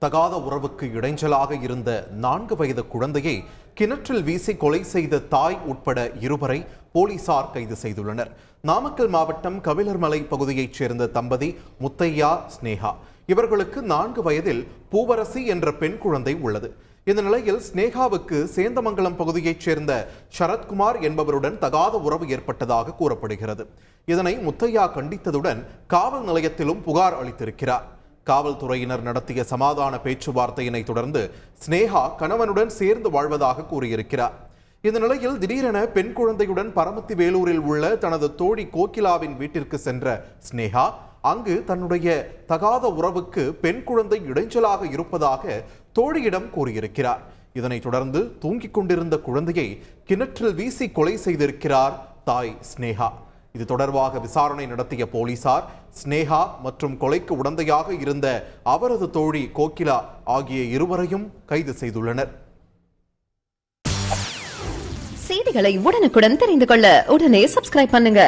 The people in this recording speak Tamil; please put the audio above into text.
தகாத உறவுக்கு இடைஞ்சலாக இருந்த 4 வயது குழந்தையை கிணற்றில் வீசி கொலை செய்த தாய் உட்பட இருவரை போலீசார் கைது செய்துள்ளனர். நாமக்கல் மாவட்டம் கபிலர்மலை பகுதியைச் சேர்ந்த தம்பதி முத்தையா, ஸ்னேகா. இவர்களுக்கு 4 வயதில் பூவரசி என்ற பெண் குழந்தை உள்ளது. இந்த நிலையில் ஸ்னேகாவுக்கு சேந்தமங்கலம் பகுதியைச் சேர்ந்த சரத்குமார் என்பவருடன் தகாத உறவு ஏற்பட்டதாக கூறப்படுகிறது. இதனை முத்தையா கண்டித்ததுடன் காவல் நிலையத்திலும் புகார் அளித்திருக்கிறார். காவல்துறையினர் நடத்திய சமாதான பேச்சுவார்த்தையினை தொடர்ந்து ஸ்னேகா கணவனுடன் சேர்ந்து வாழ்வதாக கூறியிருக்கிறார். இந்த நிலையில் திடீரென பெண் குழந்தையுடன் பரமத்தி வேலூரில் உள்ள தனது தோழி கோகிலாவின் வீட்டிற்கு சென்ற ஸ்னேகா அங்கு தன்னுடைய தகாத உறவுக்கு பெண் குழந்தை இடைஞ்சலாக இருப்பதாக தோழியிடம் கூறியிருக்கிறார். இதனைத் தொடர்ந்து தூங்கிக் கொண்டிருந்த குழந்தையை கிணற்றில் வீசி கொலை செய்திருக்கிறார் தாய் ஸ்னேகா. இது தொடர்பாக விசாரணை நடத்திய போலீசார் ஸ்னேகா மற்றும் கொலைக்கு உடந்தையாக இருந்த அவரது தோழி கோகிலா ஆகிய இருவரையும் கைது செய்துள்ளனர். செய்திகளை உடனுக்குடன் தெரிந்து கொள்ள உடனே சப்ஸ்கிரைப் பண்ணுங்க.